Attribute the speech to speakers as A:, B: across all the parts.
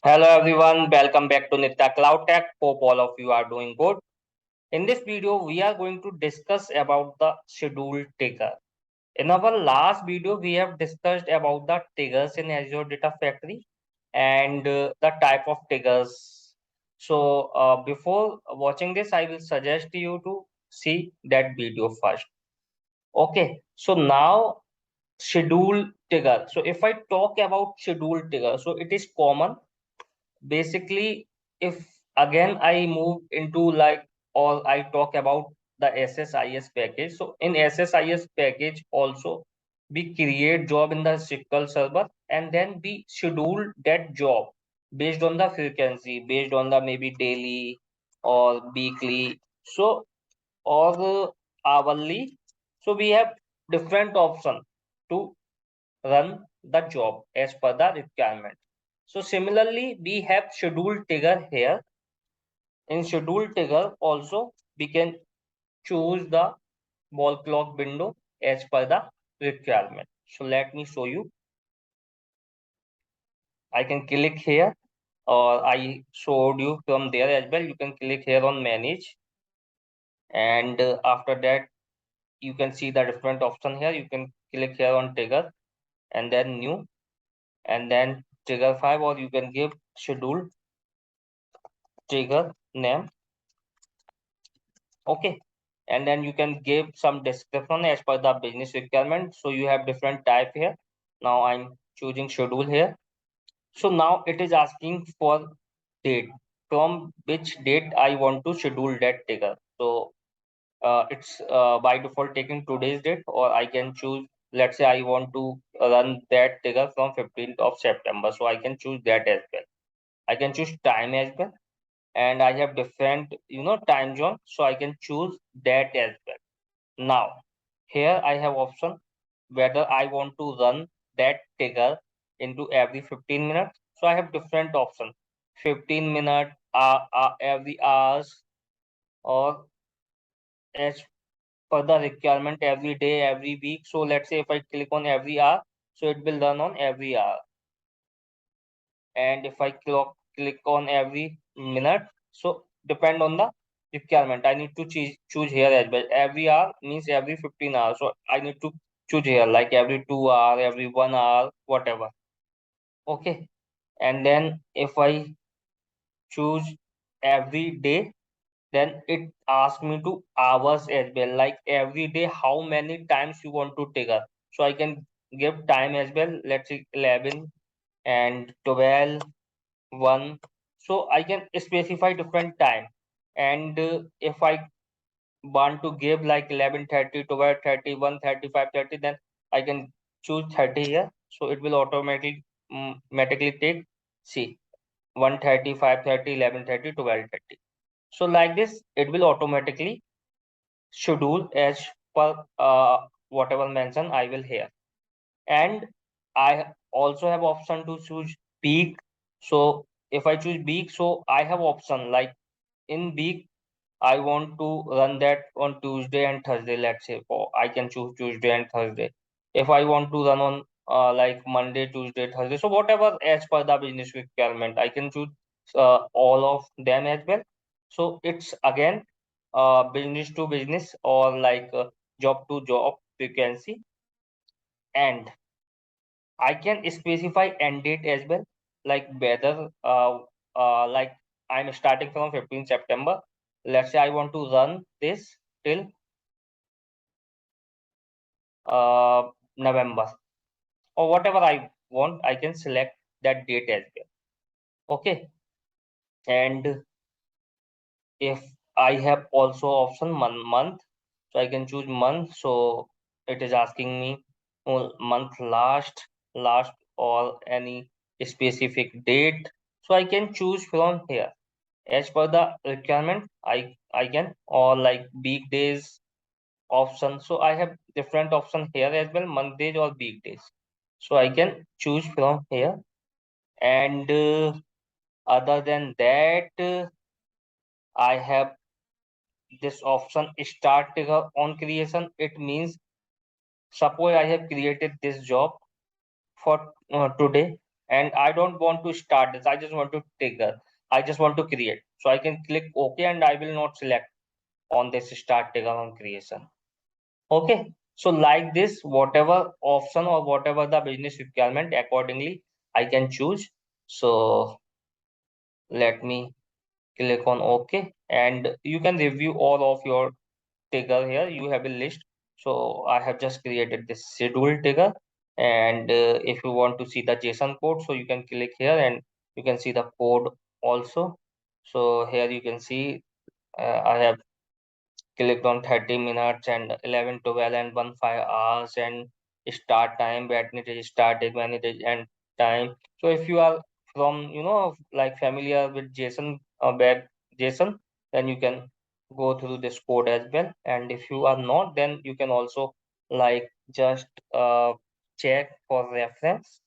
A: Hello everyone, welcome back to NityaCloudtech. Hope all of you are doing good. In this video, we are going to discuss about the schedule trigger. In our last video, we have discussed about the triggers in Azure Data Factory and the type of triggers. So before watching this, I will suggest you to see that video first. Okay, so now schedule trigger. So if I talk about schedule trigger, so it is common basically. If again I move into like, or I talk about the SSIS package, so in SSIS package also we create job in the SQL server and then we schedule that job based on the frequency, based on the maybe daily or weekly, so or hourly. So we have different option to run the job as per the requirement. So similarly, we have schedule trigger here. In schedule trigger also, we can choose the wall clock window as per the requirement. So let me show you. I can click here, or I showed you from there as well. You can click here on manage, and after that, you can see the different option here. You can click here on trigger and then new, and then trigger 5, or you can give schedule trigger name. Okay, and then you can give some description as per the business requirement. So you have different type here. Now I'm choosing schedule here. So now it is asking for date, from which date I want to schedule that trigger. So it's by default taking today's date, or I can choose, let's say I want to run that trigger from 15th of September, so I can choose that as well. I can choose time as well, and I have different, time zone, so I can choose that as well. Now, here I have option whether I want to run that trigger into every 15 minutes. So I have different option, 15 minute, every hours, or as per the requirement every day, every week. So let's say if I click on every hour, so it will run on every hour. And if I click on every minute, so depend on the requirement. I need to choose here as well. Every hour means every 15 hours. So I need to choose here like every 2 hour, every 1 hour, whatever. Okay. And then if I choose every day, then it asks me to hours as well. Like every day, how many times you want to trigger. So I can give time as well. Let's say 11 and 12, 1. So I can specify different time. And if I want to give like 11:30, 12:30, 1:35:30, then I can choose 30 here. So it will automatically take, see, 1:30, 5:30, 11:30, 12:30. So like this, it will automatically schedule as per whatever mention I will here. And I also have option to choose peak. So if I choose peak, so I have option like in week I want to run that on Tuesday and Thursday. Let's say, or I can choose Tuesday and Thursday. If I want to run on like Monday, Tuesday, Thursday, so whatever as per the business requirement, I can choose all of them as well. So it's again business to business, or like job to job frequency. And I can specify end date as well, like whether like I'm starting from 15 September. Let's say I want to run this till November, or whatever I want, I can select that date as well. Okay, and if I have also option month, so I can choose month. So it is asking me month last or any specific date. So I can choose from here as per the requirement. I can, or like weekdays option. So I have different option here as well, mondays or weekdays. So I can choose from here. And other than that, I have this option start trigger on creation. It means suppose I have created this job for today. and I don't want to start this. I just want to trigger. I just want to create. So I can click OK, and I will not select on this start trigger on creation. Okay. So like this, whatever option or whatever the business requirement, accordingly, I can choose. So let me click on OK, and you can review all of your trigger here. You have a list. So I have just created this schedule trigger, and if you want to see the JSON code, so you can click here and you can see the code also. So here you can see I have clicked on 30 minutes and 11, 12 and 15 hours and start time, when it is started, when it is end time. So if you are from, like familiar with JSON, back JSON, then you can go through this code as well. And if you are not, then you can also like just check for reference.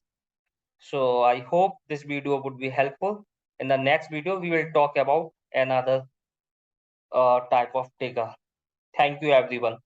A: So I hope this video would be helpful. In the next video, we will talk about another type of trigger. Thank you, everyone.